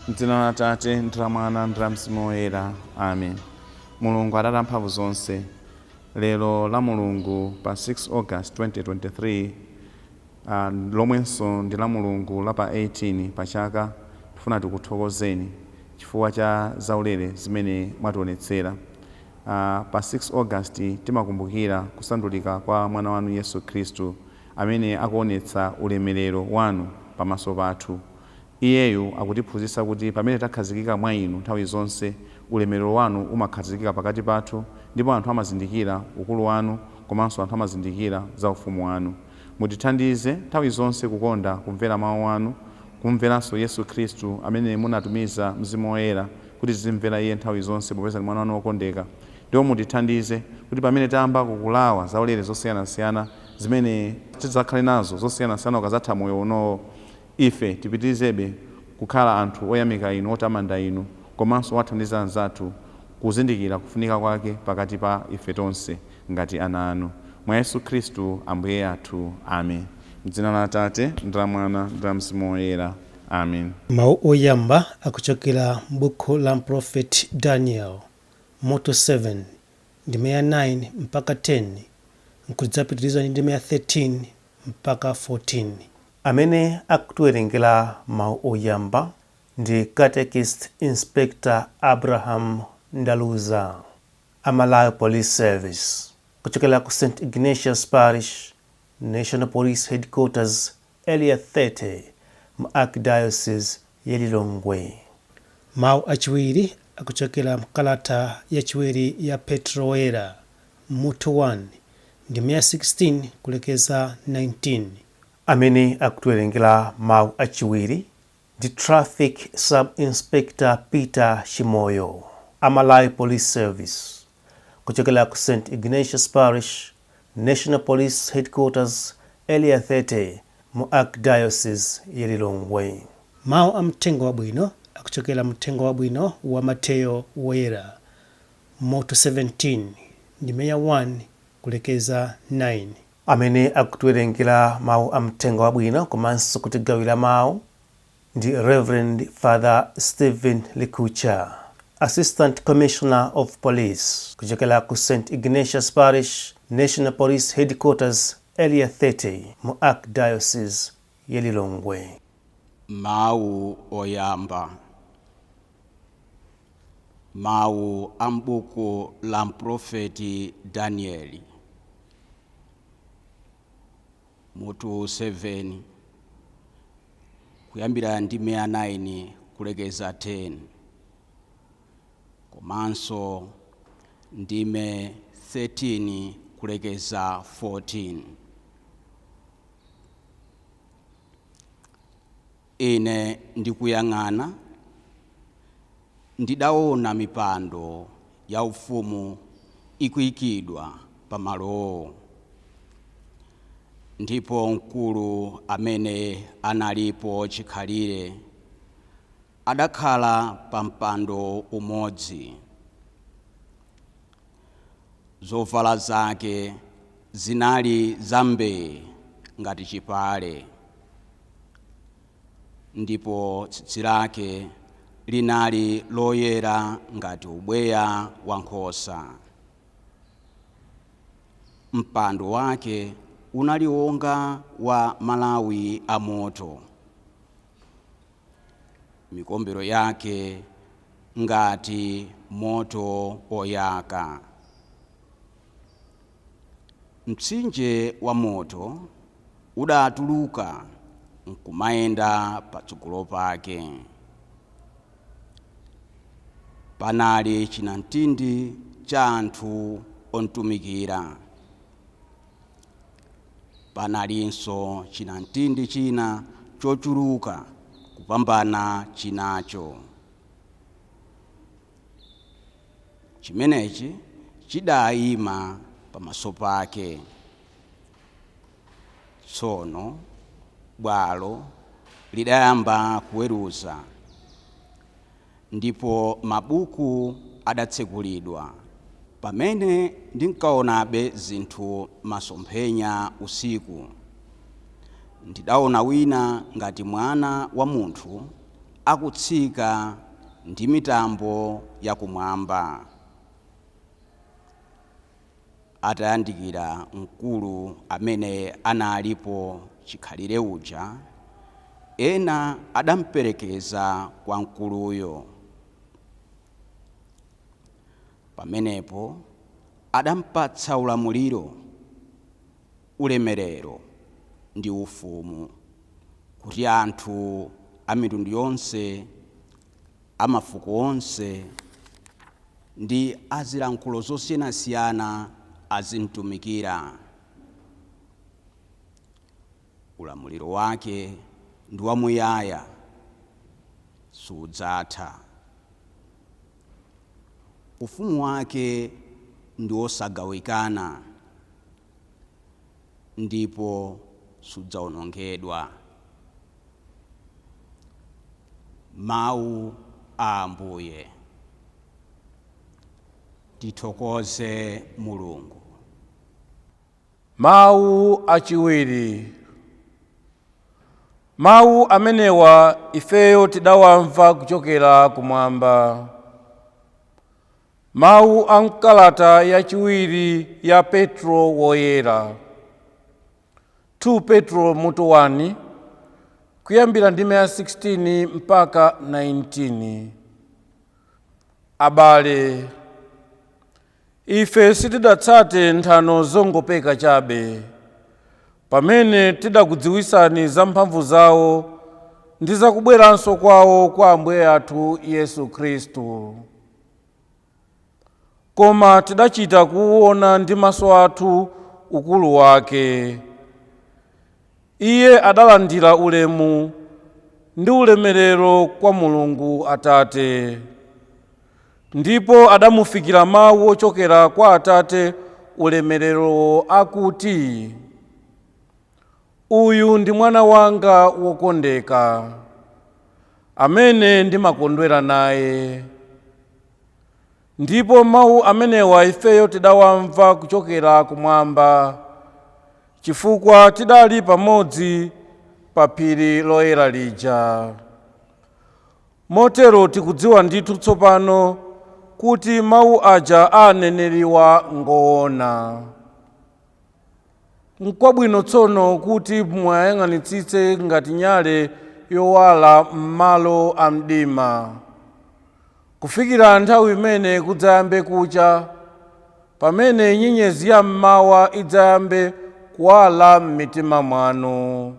M'dzina la Atate ndi la Mwana ndi la Mzimu Woyera. Amen. Mulungu Atate amphamvu zonse, lero la Mulungu pa 6 August 2023, lomwenso ndi la Mulungu la pa 18 pa chaka, tifuna tikuthokozeni chifukwa cha zaulere zimene mwationetsera. Pa 6 August timakumbukira kusandulika kwa mwana wanu Yesu Khristu, amene akuonetsa ulemerero wanu pamaso pathu. Iyeyu akutiphunzitsa kuti pamene takhazikika mwa inu nthawi zonse, ulemerero wanu umakhazikika pakati pathu, ndipo anthu amazindikira ukulu wanu, komanso anthu amazindikira za ufumu wanu. Mutithandize nthawi zonse kukonda kumvera mawu anu, kumveranso Yesu Khristu amene munatumiza Mzimu Woyera kuti tizimvera iye nthawi zonse popeza ni mwana wanu wokondeka. Ndipo mutithandize kuti pamene tayamba kukulawa zaulere zosiyanasiyana zimene tidzakhale nazo zosiyanasiyana ukazatha moyo unowo, ife tipitirizebe kukhala anthu oyamika inu, otamanda inu, komanso wathandiza anzathu kuzindikira kufunika kwake pakati pa ife tonse ngati ana anu. Mwa Yesu Khristu Ambuye athu. Amen. M'dzina la Atate ndi la Mwana ndi la Mzimu Woyera. Amen. Mawu oyamba akuchokera m'buku la Prophet Daniel, moto 7 ndime ya 9 mpaka 10, nkudzapitirizwa ndi ndime ya 13 mpaka 14. Amene akutiwerengera mawu oyamba ndi Catechist Inspector Abraham Ndaluza, Malawi Police Service, kuchokera ku St. Ignatius Parish, National Police Headquarters, Area 30, mu Archdiocese ya Lilongwe. Mawu achiwiri akuchokera mkalata yachiwiri ya Petro Woyera, mutu 1 ndime ya 16 kulekeza 19. Amene akutiwerengera mawu achiwiri ndi Traffic Sub-Inspector Peter Shimoyo, Malawi Police Service, kuchokera ku St. Ignatius Parish, National Police Headquarters, Area 30, mu Archdiocese ya Lilongwe. Mawu amtengo wabwino akuchokera mtengo wabwino wa Mateyo Woyera, moto 17 ndime ya 1 kulekeza 9. Amene akutiwerengera mawu amtengo wabwino komanso kutigawira mawu ndi Reverend Father Stephen Likhutcha, Assistant Commissioner of Police, kuchokera ku St. Ignatius Parish, National Police Headquarters, Area 30, mu Archdiocese ya Lilongwe. Mawu oyamba. Mawu ambuku la Mprofeti Danieli, mutu 7 kuyambira ndime ya 9 kulekeza 10, komanso ndime 13 kulekeza 14. Ine ndikuyang'ana ndidaona mipando ya ufumu ikuyikidwa pamalowo, ndipo mkulu amene analipo chikhalire adakhala pa mpando umodzi. Zovala zake zinali zambee ngati chipale, ndipo tsitsi lake linali loyera ngati ubweya wa nkhosa. Mpando wake unali wonga wa malawi amoto, mikombero yake ngati moto oyaka. Mtsinje wa moto udatuluka nkumayenda patsogolo pake. Panali chinamtindi cha anthu ontumikira. Panalinso chinamtindi china chochuluka kupambana chinacho. Chimenechi chidayima pamaso pake. Tsono bwalo lidayamba kuweruza, ndipo mabuku adatsekulidwa. pamene ndinkaonabe zinthu masomphenya usiku, ndidaona wina ngati mwana wa munthu akutsika ndi mitambo yakumwamba, atayandikira mkulu amene analipo chikhalire uja. Ena adamperekeza kwa mkuluyo. Pamenepo adampatsa ulamuliro, ulemerero ndi ufumu kuti anthu a mitundu yonse, a mafuko onse ndi azilankhulo zosiyanasiyana azimtumikira. Ulamuliro wake ndi wamuyaya, sudzatha. Ufumu wake ndi wosagawikana, ndipo sudzawonongedwa. Mawu a Ambuye. Tithokoze Mulungu. Mawu achiwiri. Mawu amenewa ifeyo tidawamva kuchokera kumwamba. Mawu a mkalata yachiwiri ya Petro woyera. 2 Petro mutu 1 kuyambira ndime ya 16 mpaka 19. Abale, ife sitidatsate nthano zongopeka chabe, pamene tidakudziwisani za mphamvu zawo ndi za kubweranso kwawo kwa Ambuye athu Yesu Khristu. Koma tidachita kuona ndi maso athu ukulu wake. Iye adalandira ulemu ndi ulemerero kwa Mulungu Atate, ndipo adamufikira mawu ochokera kwa Atate ulemerero akuti, uyu ndi mwana wanga wokondeka, amene ndimakondwera naye. Ndipo mawu amenewa ifeyo tidawamva kuchokera kumwamba, chifukwa tidali pamodzi pa phiri loyera lija. Motero tikudziwa ndithu tsopano kuti mawu aja aneneriwa ngoona. N'kwabwino tsono kuti mwayang'anitsitse ngati nyale yowala m'malo a mdima, kufikira nthawi imene kudzayambe kucha, pamene nyenyezi ya mmawa idzayambe kuwala m'mitima mwanu.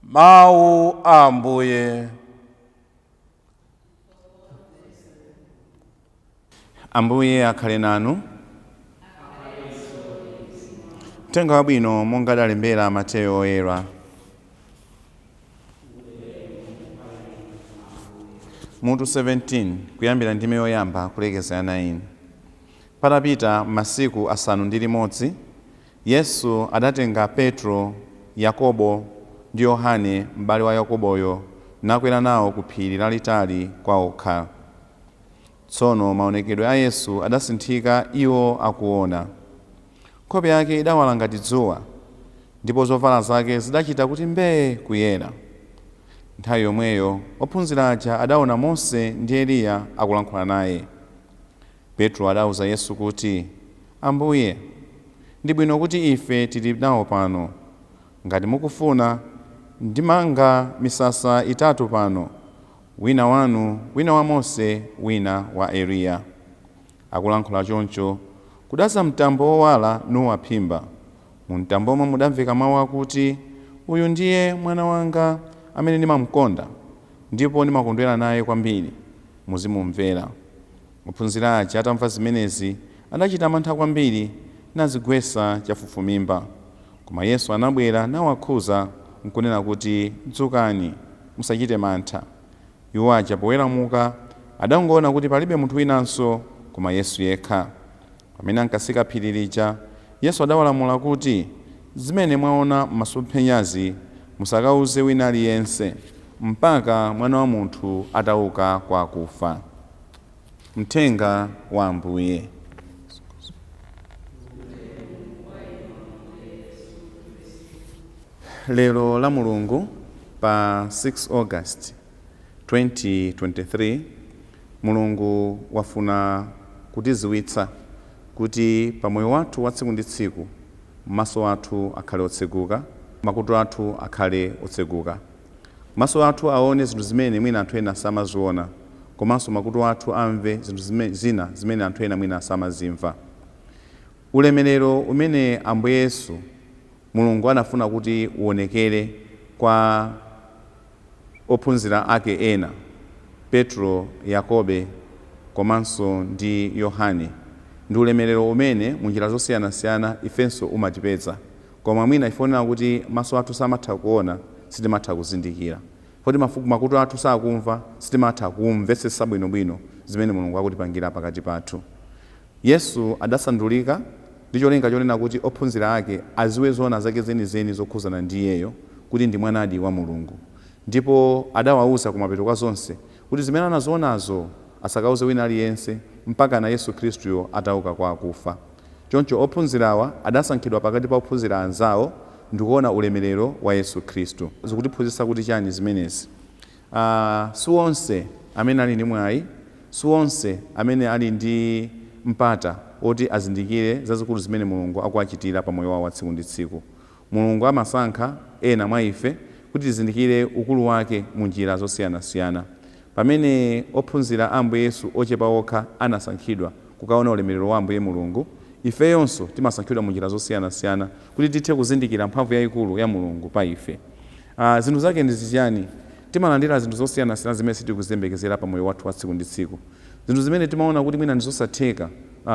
Mawu a Ambuye. Ambuye akhale nanu. Uthenga wabwino monga adalembera Mateyo oyera. Mutu 17 kuyambira ndime yoyamba kulekeza ya 9. Patapita masiku asanu ndi limodzi, Yesu adatenga Petro, Yakobo ndi Yohane m'bale wa Yakoboyo nakwera nawo ku phiri lalitali kwa okha. Tsono maonekedwe a Yesu adasinthika iwo akuona. Nkhope yake idawala ngati dzuwa, ndipo zovala zake zidachita kuti mbee kuyera. Nthawi yomweyo ophunzira aja adaona Mose ndi Eliya akulankhula naye. Petro adawuza Yesu kuti, Ambuye, ndi bwino kuti ife tili nawo pano. Ngati mukufuna, ndimanga misasa itatu pano, wina wanu, wina wa Mose, wina wa Eliya. Akulankhula choncho, kudaza mtambo wowala nuwaphimba. Mu mtambomo mudamveka mawu akuti, uyu ndiye mwana wanga amene ndimamukonda, ndipo ndimakondwera naye kwambiri, muzimumvera. Ophunzira aja atamva zimenezi adachita mantha kwambiri nazigwetsa chafufumimba. Koma Yesu anabwera nawakhuza nkunena kuti, dzukani, musachite mantha. Iwo aja poweramuka adangoona kuti palibe munthu winanso koma Yesu yekha. Pamene ankasika phiri lija, Yesu adawalamula kuti, zimene mwaona m'masomphenyazi musakauze wina aliyense mpaka Mwana wa Munthu atauka kwa akufa. Mthenga wa Ambuye. Lero Lamulungu pa 6 August 2023 Mulungu wafuna kutidziwitsa kuti pamoyo wathu wa tsiku ndi tsiku maso athu akhale otseguka, makutu athu akhale otseguka. Maso athu aone zinthu zimene mwina anthu ena samaziona, komanso makutu athu amve zinthu zina zimene anthu ena mwina samazimva. Ulemerero umene Ambuye Yesu Mulungu anafuna kuti uonekere kwa ophunzira ake ena, Petro, Yakobe, komanso ndi Yohane, ndi ulemerero umene munjira zosiyanasiyana ifenso umatipeza, koma mwina ifonera kuti maso athu samatha kuona, sitimatha kuzindikira. Poti makutu athu sakumva, sitimatha kumvetsetsa bwinobwino zimene Mulungu akutipangira pakati pathu. Yesu adasandulika ndi cholinga chonena kuti ophunzira ake aziwe zoona zake zenizeni zokhuzana ndi iyeyo, kuti ndi mwanadi wa Mulungu. Ndipo adawauza kumapeto kwa zonse kuti zimene anazionazo asakauze wina aliyense mpaka na Yesu Khristuyo atauka kwa akufa. Choncho ophunzirawa adasankhidwa pakati pa ophunzira anzawo ndikuona ulemerero wa Yesu Khristu. Zikutiphunzitsa kuti chani zimenezi? Si onse amene ali ndi mwayi, si onse amene ali ndi mpata oti azindikire zazikulu zimene Mulungu akuwachitira pa moyo wawo wa tsiku ndi tsiku. Mulungu amasankha ena mwa ife kuti tizindikire ukulu wake mu njira zosiyanasiyana. Pamene ophunzira Ambuye Yesu ochepa okha anasankhidwa kukaona ulemerero wa Ambuye Mulungu, ifeyonso timasankhidwa mu njira zosiyanasiyana kuti tithe kuzindikira mphamvu yayikulu ya Mulungu pa ife. Zinthu zake ndi zichani? Timalandira zinthu zosiyanasiyana zimene sitikuzembekezera pa moyo wathu wa tsiku ndi tsiku. Zinthu zimene timaona kuti mwina ndizosatheka,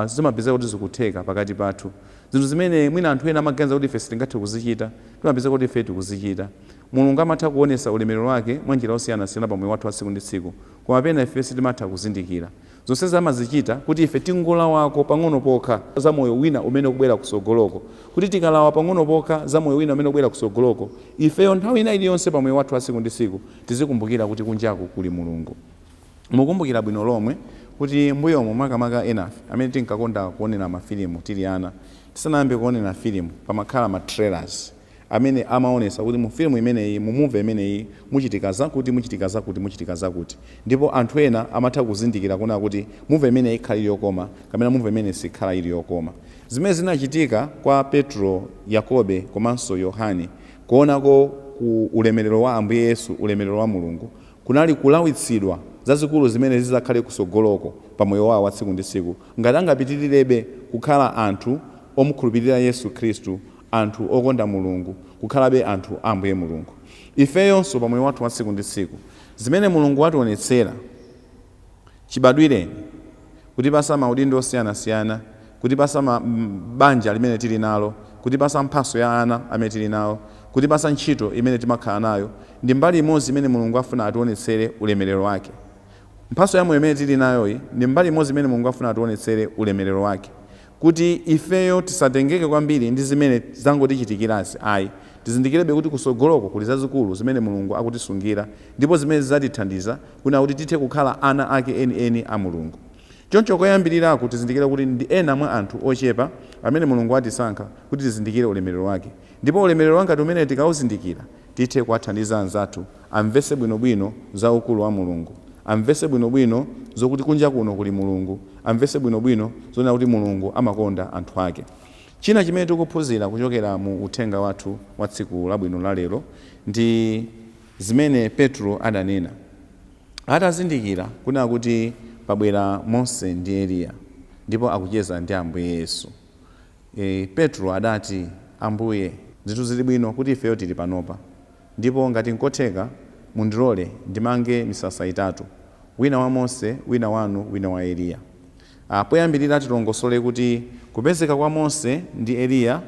zimapeza kuti zikutheka pakati pathu. Zinthu zimene mwina anthu ena amaganiza kuti ife sitingathe kuzichita, timapeza kuti ife tikuzichita. Mulungu amatha kuonesa ulemerero wake mwa njira zosiyanasiyana pa moyo wathu wa tsiku ndi tsiku, koma pena ife sitimatha kuzindikira. Zonsezi amazichita kuti ife tingolawako pang'ono pokha za moyo wina umene ukubwera kusogoloko. Kuti tikalawa pang'ono pokha za moyo wina umene ukubwera kusogoloko, ifeyo nthawi ina iliyonse pa moyo wathu wa tsiku ndi tsiku tizikumbukira kuti kunjaku kuli Mulungu. Mukumbukira bwino lomwe kuti mbuyomo makamaka enafe amene tinkakonda kuonera mafilimu tili ana, tisanayambe kuonera filimu pamakhala ma trailers amene amaonesa kuti mu filimu imeneyi, mu movie imeneyi muchitika zakuti, muchitika zakuti, muchitika zakuti. Ndipo anthu ena amatha kuzindikira kuona kuti movie imeneyi ikhala ili yokoma kapena movie imeneyi sikhala ili yokoma. Zimene zinachitika kwa Petro, Yakobe komanso Yohane kuonako ku ulemerero wa Ambuye Yesu, ulemerero wa Mulungu, kunali kulawitsidwa zazikulu zimene zizakhale kusogoloko pa moyo wawo wa tsiku ndi tsiku, ngati angapitilirebe kukhala anthu omukhulupirira Yesu Khristu, anthu okonda Mulungu, kukhalabe anthu a Ambuye Mulungu. Ifeyonso pa moyo wathu wa tsiku ndi tsiku zimene Mulungu wationetsera chibadwireni, kutipasa maudindo osiyanasiyana, kutipasa banja limene tili nalo, kutipasa mphaso ya ana amene tili nawo, kutipasa ntchito imene timakhala nayo, ndi mbali imodzi imene Mulungu afuna ationetsere ulemerero wake. Mphaso ya moyo imene tili nayoyi ndi mbali imodzi imene Mulungu afuna ationetsere ulemerero wake, kuti ifeyo tisatengeke kwambiri ndi zimene zangotichitikirazi, ayi tizindikirebe kuti kusogoloko kuli zazikulu zimene Mulungu akutisungira, ndipo zimene zizatithandiza kuna kuti tithe kukhala ana ake eni a Mulungu. Choncho koyambirirako tizindikire kuti ndi ena mwa anthu ochepa amene Mulungu atisankha kuti tizindikire ulemerero wake, ndipo ulemerero wake umene tikawuzindikira tithe kuwathandiza anzathu amvese bwinobwino za ukulu wa Mulungu, amvese bwinobwino zokuti kunja kuno kuli Mulungu, amvese bwinobwino zonena kuti Mulungu amakonda anthu ake. China chimene tikuphunzira kuchokera mu uthenga wathu wa tsiku labwino la lero ndi zimene Petro adanena. Atazindikira kuna kuti pabwera Mose ndi Eliya ndipo akucheza ndi Ambuye Yesu. Petro adati, Ambuye, zinthu zili bwino kuti ifeyo tili panopa, ndipo ngati nkotheka mundilole ndimange misasa itatu, wina wa Mose, wina wanu, wina wa Eliya. Poyambirira tilongosole kuti kupezeka kwa Mose ndi Eliya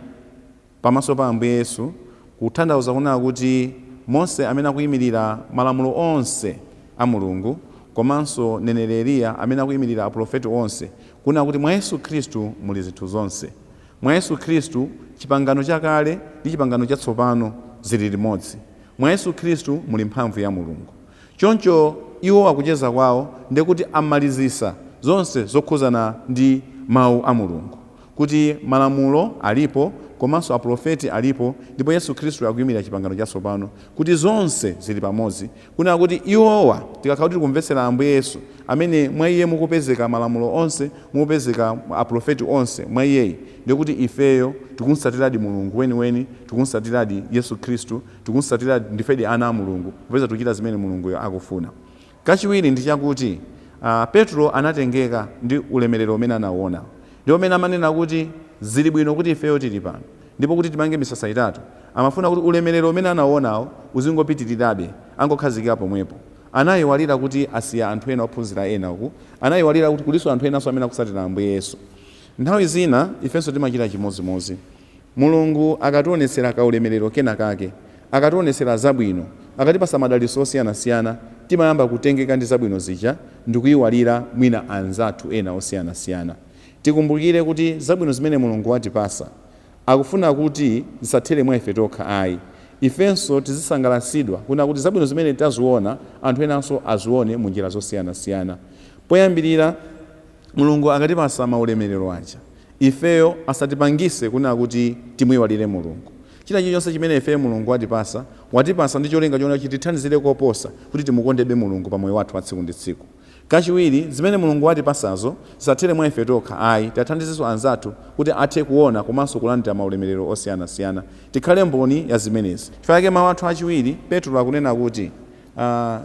pamaso pa Ambuye Yesu kutanthauza kunena kuti Mose amene akuyimirira malamulo onse a Mulungu, komanso neneri Eliya amene akuyimirira aprofeti onse, kuna kuti mwa Yesu Khristu muli zinthu zonse. Mwa Yesu Khristu chipangano chakale ndi chipangano chatsopano zili limodzi. Mwa Yesu Khristu muli mphamvu ya Mulungu. Choncho iwo akucheza kwawo ndi kuti amalizisa zonse zokhuzana ndi mawu a Mulungu, kuti malamulo alipo komanso aprofeti alipo ndipo Yesu Khristu akuyimira chipangano chatsopano, kuti zonse zili pamodzi, kunena kuti iwowa tikakhala kuti tikumvetsera Ambuye Yesu amene mwa iye mukupezeka malamulo onse, mukupezeka aprofeti onse mwa iyeyi, ndikuti ifeyo tikunsatiradi Mulungu weniweni, tikunsatiradi Yesu Khristu, tikunsatiradi ndifedi ana a Mulungu kupeza tuchita zimene Mulunguyo akufuna. Kachiwiri ndi chakuti Petro anatengeka ndi ulemerero umene anaona, ndiwo umene amanena kuti zili bwino kuti ifeyo tili pano ndipo kuti timange misasa itatu. Amafuna kuti ulemerero umene anaonawo uzingopitirirabe, angokhazikira pomwepo. Anayiwalira kuti asiya anthu ena ophunzira ena uku, anayiwalira kuti kuliso anthu enanso amene akusatira Ambuye Yesu. Nthawi zina ifenso timachita chimodzimodzi. Mulungu akationetsera kaulemerero kena kake, akationetsera zabwino, akatipasa madalitso osiyanasiyana, timayamba kutengeka ndi zabwino zija ndikuyiwalira mwina anzathu ena osiyanasiyana. Tikumbukire kuti zabwino zimene Mulungu watipasa akufuna kuti zisathere mwa ife tokha ayi. Ifenso tizisangalatsidwa kuna kuti zabwino zimene taziona anthu enanso azione mu njira zosiyanasiyana. Poyambirira Mulungu akatipasa maulemerero aja, ifeyo asatipangise kuna kuti timuyiwalire Mulungu. China chilichonse chimene ifeyo Mulungu watipasa ndi cholinga choti chitithandizire koposa kuti timukondebe Mulungu pa moyo wathu wa tsiku ndi tsiku. Kachiwiri, zimene Mulungu watipasazo zisathere mwa ife tokha ayi, tithandizenso anzathu kuti athe kuona komanso kulandira maulemerero osiyanasiyana. Tikhale mboni ya zimenezi. Chifukwa mawu athu achiwiri Petro akunena kuti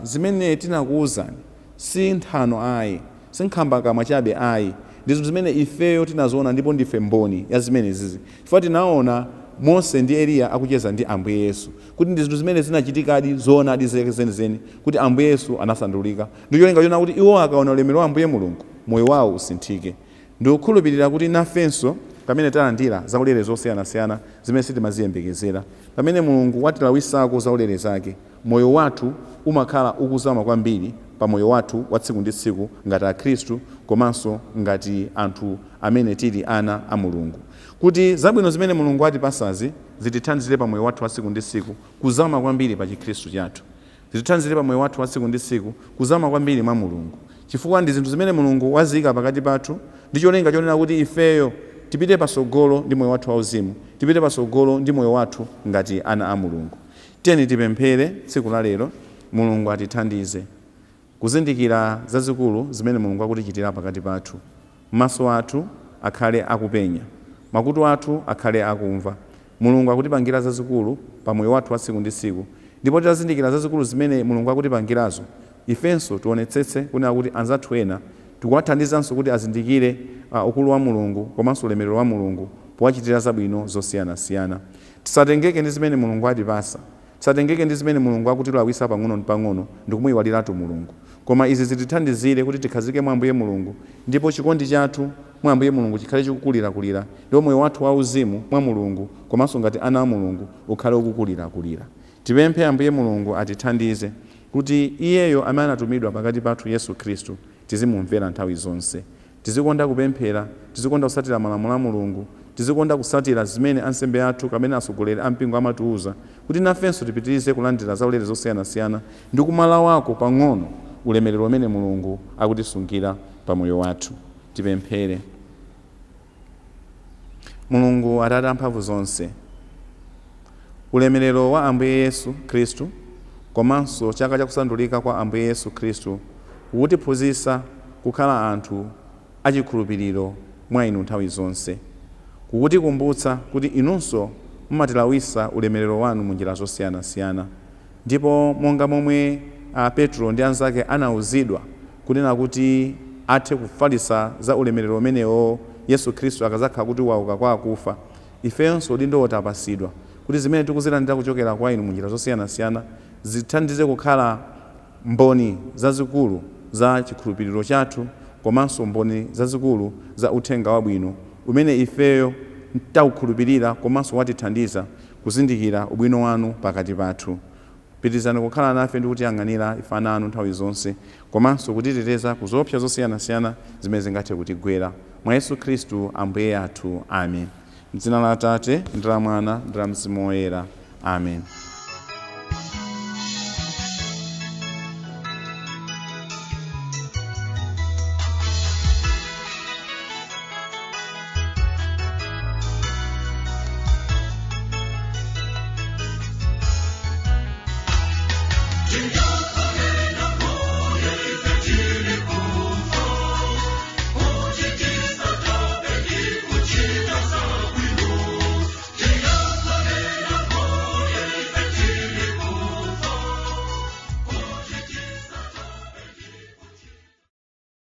zimene tinakuwuzani si nthano ayi, si nkhambakamwa chabe ayi, ndizo zimene ifeyo tinaziona ndipo ndife mboni ya zimenezi. Chifukwa tinaona Mose ndi Eliya akucheza ndi Ambuye Yesu, kuti ndi zinthu zimene zinachitikadi zoonadi zenizeni, kuti Ambuye Yesu anasandulika. Ndicho cholinga chona kuti iwo akaona ulemerero wa Ambuye Mulungu moyo wawo usinthike. Ndikukhulupirira kuti nafenso pamene talandira zaulere zosiyanasiyana zimene sitimaziyembekezera, pamene Mulungu watilawisako zaulere zake, moyo wathu umakhala ukuzama kwambiri pa moyo wathu wa tsiku ndi tsiku ngati Akhristu komanso ngati anthu amene tili ana a Mulungu. Kuti zabwino zimene Mulungu watipasazi zitithandizire pa moyo wathu wa tsiku ndi tsiku kuzama kwambiri pa Chikhristu chathu, zitithandizire pa moyo wathu wa tsiku ndi tsiku kuzama kwambiri mwa Mulungu, chifukwa ndi zinthu zimene Mulungu waziyika pakati pathu ndi cholinga chonena kuti ifeyo tipite pasogolo ndi moyo wathu wauzimu, tipite pasogolo ndi moyo wathu ngati ana a Mulungu. Tiyeni tipemphere tsiku la lero Mulungu atithandize kuzindikira zazikulu zimene Mulungu akutichitira pakati pathu. Maso athu akhale akupenya, makutu athu akhale akumva. Mulungu akutipangira zazikulu pa moyo wathu wa tsiku ndi tsiku, ndipo tazindikira zazikulu zimene Mulungu akutipangirazo, ifenso tionetsetse kunena kuti anzathu ena tikuwathandizanso kuti azindikire ukulu wa Mulungu komanso ulemerero wa Mulungu powachitira zabwino zosiyanasiyana. Tisatengeke ndi zimene Mulungu atipasa, tisatengeke ndi zimene Mulungu akutilawisa pang'ono ndi pang'ono ndikumuyiwaliratu Mulungu, koma izi zitithandizire kuti tikhazike mwa Ambuye Mulungu, ndipo chikondi chathu mwa Ambuye Mulungu chikhale chikukulirakulira, ndipo moyo wathu wauzimu mwa Mulungu komanso ngati ana a Mulungu ukhale ukukulirakulira. Tipemphe Ambuye Mulungu atithandize kuti iyeyo amene anatumidwa pakati pathu Yesu Khristu tizimumvera nthawi zonse, tizikonda kupemphera, tizikonda kusatira malamulo a Mulungu, tizikonda kusatira zimene ansembe athu kamene atsogoleri ampingo amatiuza, kuti nafenso tipitirize kulandira zaulere zosiyanasiyana ndi kumalawako pang'ono ulemerero umene Mulungu akutisungira pa moyo wathu. Tipemphere. Mulungu Atate amphamvu zonse, ulemerero wa Ambuye Yesu Khristu komanso chaka chakusandulika kwa Ambuye Yesu Khristu kukutiphunzitsa kukhala anthu achikhulupiriro mwa inu nthawi zonse, kukutikumbutsa kuti inunso mumatilawisa ulemerero wanu mu njira zosiyanasiyana, ndipo monga momwe Petro ndi anzake anauzidwa kunena kuti athe kufalitsa za ulemerero umenewo Yesu Khristu akazakhala kuti wauka kwa akufa, ifenso udindo tapasidwa kuti zimene tikuzilandira kuchokera kwa inu mu njira zosiyanasiyana zithandize kukhala mboni zazikulu za chikhulupiriro chathu komanso mboni zazikulu za uthenga wabwino umene ifeyo taukhulupirira komanso watithandiza kuzindikira ubwino wanu pakati pathu. Pitirizani kukhala nafe ndi kutiyang'anira ife ana anu nthawi zonse komanso kutiteteza ku zoopsa zosiyanasiyana zimene zingathe kutigwera. Mwa Yesu Khristu Ambuye athu. Amen. M'dzina la Atate ndi la Mwana ndi la Mzimu Woyera. Amen.